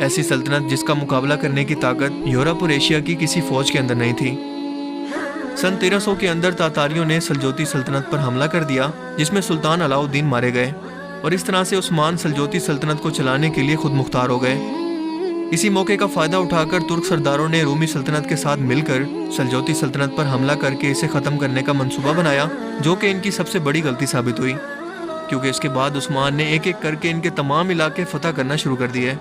ایسی سلطنت جس کا مقابلہ کرنے کی طاقت یورپ اور ایشیا کی کسی فوج کے اندر نہیں تھی۔ سن 1300 کے اندر تاتاریوں نے سلجوتی سلطنت پر حملہ کر دیا، جس میں سلطان علاء الدین مارے گئے، اور اس طرح سے عثمان سلجوتی سلطنت کو چلانے کے لیے خود مختار ہو گئے۔ اسی موقع کا فائدہ اٹھا کر ترک سرداروں نے رومی سلطنت کے ساتھ مل کر سلجوتی سلطنت پر حملہ کر کے اسے ختم کرنے کا منصوبہ بنایا، جو کہ ان کی سب سے بڑی غلطی ثابت ہوئی، کیونکہ اس کے بعد عثمان نے ایک ایک کر کے ان کے تمام علاقے فتح کرنا شروع کر دیے۔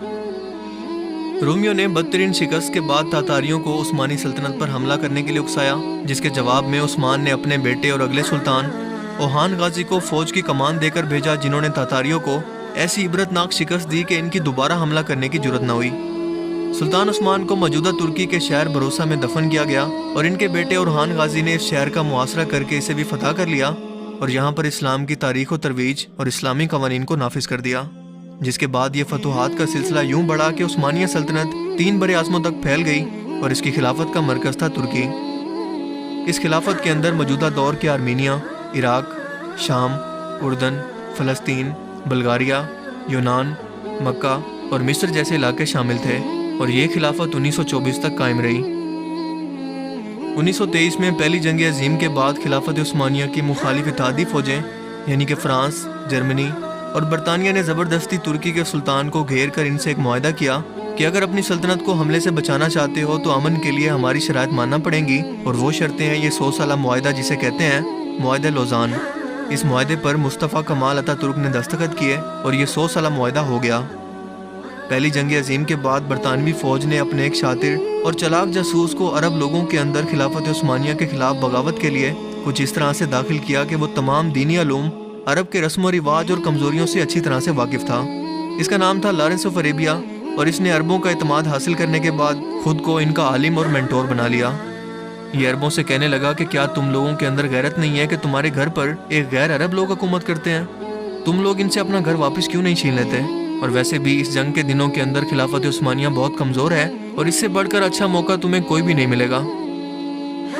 رومیوں نے بدترین شکست کے بعد تاتاریوں کو عثمانی سلطنت پر حملہ کرنے کے لیے اکسایا، جس کے جواب میں عثمان نے اپنے بیٹے اور اگلے سلطان اوہان غازی کو فوج کی کمان دے کر بھیجا، جنہوں نے تاتاریوں کو ایسی عبرتناک شکست دی کہ ان کی دوبارہ حملہ کرنے کی جرت نہ ہوئی۔ سلطان عثمان کو موجودہ ترکی کے شہر بروسا میں دفن کیا گیا، اور ان کے بیٹے اوہان غازی نے اس شہر کا محاصرہ کر کے اسے بھی فتح کر لیا، اور یہاں پر اسلام کی تاریخ و ترویج اور اسلامی قوانین کو نافذ کر دیا، جس کے بعد یہ فتوحات کا سلسلہ یوں بڑھا کہ عثمانیہ سلطنت 3 بر اعظموں تک پھیل گئی، اور اس کی خلافت کا مرکز تھا ترکی۔ اس خلافت کے اندر موجودہ دور کے آرمینیا، عراق، شام، اردن، فلسطین، بلغاریہ، یونان، مکہ اور مصر جیسے علاقے شامل تھے، اور یہ خلافت 1924 تک قائم رہی۔ 1923 میں پہلی جنگ عظیم کے بعد خلافت عثمانیہ کی مخالف اتحادی فوجیں یعنی کہ فرانس، جرمنی اور برطانیہ نے زبردستی ترکی کے سلطان کو گھیر کر ان سے ایک معاہدہ کیا کہ اگر اپنی سلطنت کو حملے سے بچانا چاہتے ہو تو امن کے لیے ہماری شرائط ماننا پڑیں گی، اور وہ شرطیں ہیں یہ 100 سالہ معاہدہ جسے کہتے ہیں معاہدہ لوزان۔ اس معاہدے پر مصطفیٰ کمال اتا ترک نے دستخط کیے، اور یہ 100 سالہ معاہدہ ہو گیا۔ پہلی جنگ عظیم کے بعد برطانوی فوج نے اپنے ایک شاطر اور چلاک جاسوس کو عرب لوگوں کے اندر خلافت عثمانیہ کے خلاف بغاوت کے لیے کچھ اس طرح سے داخل کیا کہ وہ تمام دینی علوم، عرب کے رسم و رواج اور کمزوریوں سے اچھی طرح سے واقف تھا۔ اس کا نام تھا لارنس آف عربیہ، اور اس نے عربوں کا اعتماد حاصل کرنے کے بعد خود کو ان کا عالم اور مینٹور بنا لیا۔ یہ عربوں سے کہنے لگا کہ کیا تم لوگوں کے اندر غیرت نہیں ہے کہ تمہارے گھر پر ایک غیر عرب لوگ حکومت کرتے ہیں؟ تم لوگ ان سے اپنا گھر واپس کیوں نہیں چھین لیتے؟ اور ویسے بھی اس جنگ کے دنوں کے اندر خلافت عثمانیہ بہت کمزور ہے، اور اس سے بڑھ کر اچھا موقع تمہیں کوئی بھی نہیں ملے گا۔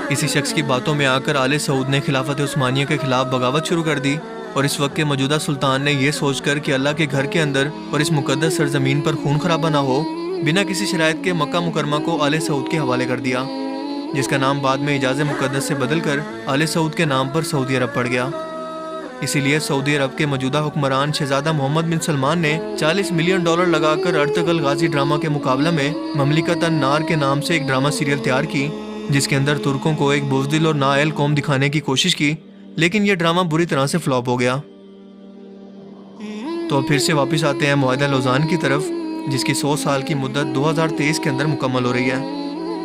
اسی شخص کی باتوں میں آ کر آل سعود نے خلافت عثمانیہ کے خلاف بغاوت شروع کر دی، اور اس وقت کے موجودہ سلطان نے یہ سوچ کر کہ اللہ کے گھر کے اندر اور اس مقدس سرزمین پر خون خرابہ نہ ہو، بنا کسی شرائط کے مکہ مکرمہ کو آل سعود کے حوالے کر دیا، جس کا نام بعد میں حجاز مقدس سے بدل کر آل سعود کے نام پر سعودی عرب پڑ گیا۔ اسی لیے سعودی عرب کے موجودہ حکمران شہزادہ محمد بن سلمان نے $40 ملین لگا کر ارطغرل غازی ڈرامہ کے مقابلہ میں مملکت النار کے نام سے ایک ڈرامہ سیریل تیار کی، جس کے اندر ترکوں کو ایک بزدل اور نااہل قوم دکھانے کی کوشش کی، لیکن یہ ڈرامہ بری طرح سے فلاپ ہو گیا۔ تو پھر سے واپس آتے ہیں معاہدہ لوزان کی طرف، جس کی 100 سال کی مدت 2023 کے اندر مکمل ہو رہی ہے۔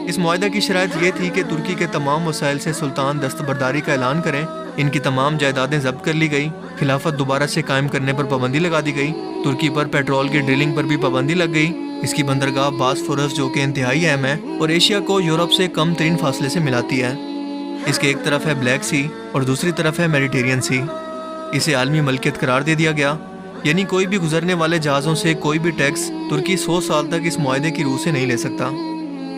اس معاہدہ کی شرائط یہ تھی کہ ترکی کے تمام وسائل سے سلطان دستبرداری کا اعلان کریں، ان کی تمام جائیدادیں ضبط کر لی گئی، خلافت دوبارہ سے قائم کرنے پر پابندی لگا دی گئی، ترکی پر پیٹرول کی ڈرلنگ پر بھی پابندی لگ گئی، اس کی بندرگاہ باسفورس جو کہ انتہائی اہم ہے اور ایشیا کو یورپ سے کم ترین فاصلے سے ملاتی ہے، اس کے ایک طرف ہے بلیک سی اور دوسری طرف ہے میڈیٹرین سی، اسے عالمی ملکیت قرار دے دیا گیا، یعنی کوئی بھی گزرنے والے جہازوں سے کوئی بھی ٹیکس ترکی 100 سال تک اس معاہدے کی روح سے نہیں لے سکتا،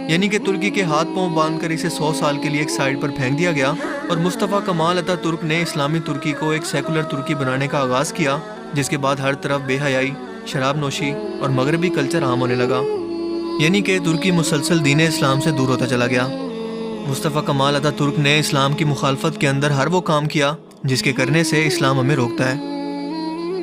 یعنی کہ ترکی کے ہاتھ پاؤں باندھ کر اسے 100 سال کے لیے ایک سائڈ پر پھینک دیا گیا، اور مصطفیٰ کمال اتا ترک نے اسلامی ترکی کو ایک سیکولر ترکی بنانے کا آغاز کیا، جس کے بعد ہر طرف بے حیائی، شراب نوشی اور مغربی کلچر عام ہونے لگا، یعنی کہ ترکی مسلسل دین اسلام سے دور ہوتا چلا گیا۔ مصطفیٰ کمال اتا ترک نے اسلام کی مخالفت کے اندر ہر وہ کام کیا جس کے کرنے سے اسلام ہمیں روکتا ہے،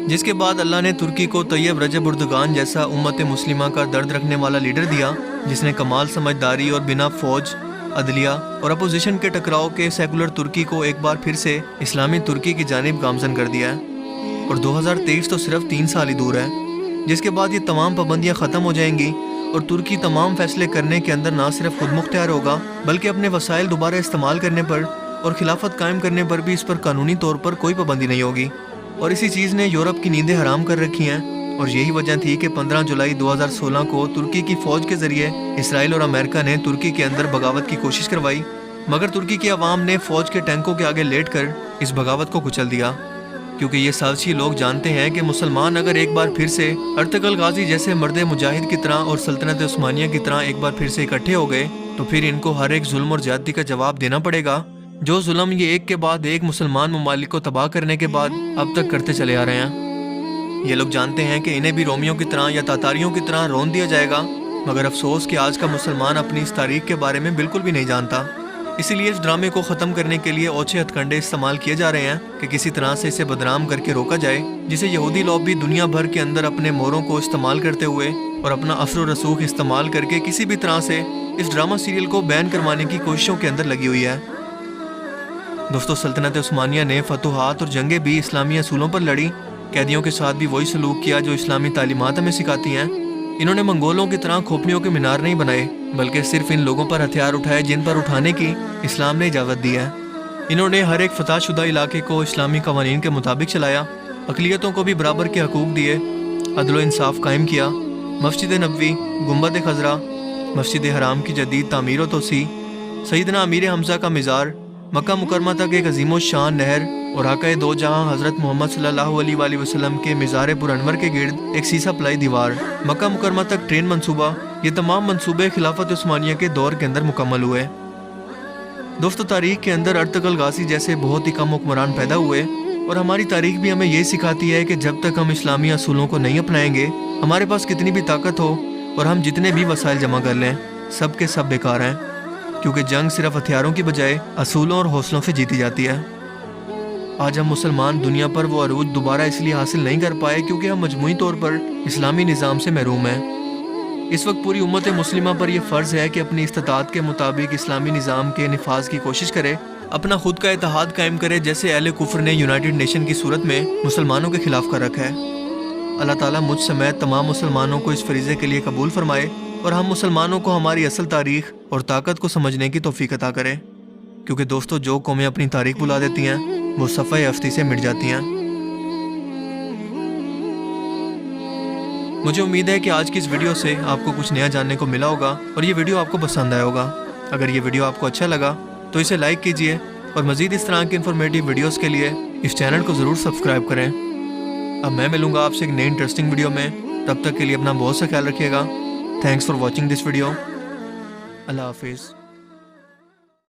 جس کے بعد اللہ نے ترکی کو طیب رجب اردگان جیسا امت مسلمہ کا درد رکھنے والا لیڈر دیا، جس نے کمال سمجھداری اور بنا فوج، عدلیہ اور اپوزیشن کے ٹکراؤ کے سیکولر ترکی کو ایک بار پھر سے اسلامی ترکی کی جانب گامزن کر دیا ہے، اور 2023 تو صرف 3 سال ہی دور ہے، جس کے بعد یہ تمام پابندیاں ختم ہو جائیں گی، اور ترکی تمام فیصلے کرنے کے اندر نہ صرف خود مختار ہوگا بلکہ اپنے وسائل دوبارہ استعمال کرنے پر اور خلافت قائم کرنے پر بھی اس پر قانونی طور پر کوئی پابندی نہیں ہوگی، اور اسی چیز نے یورپ کی نیندیں حرام کر رکھی ہیں، اور یہی وجہ تھی کہ 15 جولائی 2016 کو ترکی کی فوج کے ذریعے اسرائیل اور امریکہ نے ترکی کے اندر بغاوت کی کوشش کروائی، مگر ترکی کی عوام نے فوج کے ٹینکوں کے آگے لیٹ کر اس بغاوت کو کچل دیا، کیونکہ یہ سازشی لوگ جانتے ہیں کہ مسلمان اگر ایک بار پھر سے ارطغرل غازی جیسے مرد مجاہد کی طرح اور سلطنت عثمانیہ کی طرح ایک بار پھر سے اکٹھے ہو گئے تو پھر ان کو ہر ایک ظلم اور زیادتی کا جواب دینا پڑے گا، جو ظلم یہ ایک کے بعد ایک مسلمان ممالک کو تباہ کرنے کے بعد اب تک کرتے چلے آ رہے ہیں۔ یہ لوگ جانتے ہیں کہ انہیں بھی رومیوں کی طرح یا تاتاریوں کی طرح رون دیا جائے گا، مگر افسوس کہ آج کا مسلمان اپنی اس تاریخ کے بارے میں بالکل بھی نہیں جانتا۔ اسی لیے اس ڈرامے کو ختم کرنے کے لیے اوچھے ہتھ کنڈے استعمال کیے جا رہے ہیں کہ کسی طرح سے اسے بدنام کر کے روکا جائے، جسے یہودی لوگ بھی دنیا بھر کے اندر اپنے موروں کو استعمال کرتے ہوئے اور اپنا اثر و رسوخ استعمال کر کے کسی بھی طرح سے اس ڈرامہ سیریل کو بین کروانے کی کوششوں کے اندر لگی ہوئی ہے۔ دوستو، سلطنت عثمانیہ نے فتوحات اور جنگیں بھی اسلامی اصولوں پر لڑی، قیدیوں کے ساتھ بھی وہی سلوک کیا جو اسلامی تعلیمات ہمیں سکھاتی ہیں۔ انہوں نے منگولوں کی طرح کھوپڑیوں کے مینار نہیں بنائے، بلکہ صرف ان لوگوں پر ہتھیار اٹھائے جن پر اٹھانے کی اسلام نے اجازت دی ہے۔ انہوں نے ہر ایک فتح شدہ علاقے کو اسلامی قوانین کے مطابق چلایا، اقلیتوں کو بھی برابر کے حقوق دیے، عدل و انصاف قائم کیا۔ مسجد نبوی، گنبد خضرا، مسجد حرام کی جدید تعمیر و توسیع، سیدنا امیر حمزہ کا مزار، مکہ مکرمہ تک ایک عظیم الشان نہر اور آقائے دو جہاں حضرت محمد صلی اللہ علیہ وآلہ وسلم کے مزار پر انور کے گرد ایک سیسا پلائی دیوار، مکہ مکرمہ تک ٹرین منصوبہ، یہ تمام منصوبے خلافت عثمانیہ کے دور کے اندر مکمل ہوئے۔ دوستو، تاریخ کے اندر ارطغرل غازی جیسے بہت ہی کم حکمران پیدا ہوئے، اور ہماری تاریخ بھی ہمیں یہ سکھاتی ہے کہ جب تک ہم اسلامی اصولوں کو نہیں اپنائیں گے، ہمارے پاس کتنی بھی طاقت ہو اور ہم جتنے بھی وسائل جمع کر لیں، سب کے سب بیکار ہیں، کیونکہ جنگ صرف ہتھیاروں کی بجائے اصولوں اور حوصلوں سے جیتی جاتی ہے۔ آج ہم مسلمان دنیا پر وہ عروج دوبارہ اس لیے حاصل نہیں کر پائے کیونکہ ہم مجموعی طور پر اسلامی نظام سے محروم ہیں۔ اس وقت پوری امت مسلمہ پر یہ فرض ہے کہ اپنی استطاعت کے مطابق اسلامی نظام کے نفاذ کی کوشش کرے، اپنا خود کا اتحاد قائم کرے، جیسے اہل کفر نے یونائٹڈ نیشن کی صورت میں مسلمانوں کے خلاف کر رکھا ہے۔ اللہ تعالیٰ مجھ سمیت تمام مسلمانوں کو اس فریضے کے لیے قبول فرمائے اور ہم مسلمانوں کو ہماری اصل تاریخ اور طاقت کو سمجھنے کی توفیق عطا کرے، کیونکہ دوستو، جو قومیں اپنی تاریخ بھلا دیتی ہیں وہ صفحہ ہستی سے مٹ جاتی ہیں۔ مجھے امید ہے کہ آج کی اس ویڈیو سے آپ کو کچھ نیا جاننے کو ملا ہوگا اور یہ ویڈیو آپ کو پسند آیا ہوگا۔ اگر یہ ویڈیو آپ کو اچھا لگا تو اسے لائک کیجئے اور مزید اس طرح کی انفارمیٹیو ویڈیوز کے لیے اس چینل کو ضرور سبسکرائب کریں۔ اب میں ملوں گا آپ سے ایک نئی انٹرسٹنگ ویڈیو میں، تب تک کے لیے اپنا بہت سا خیال رکھیے گا۔ Thanks for watching this video. اللہ حافظ۔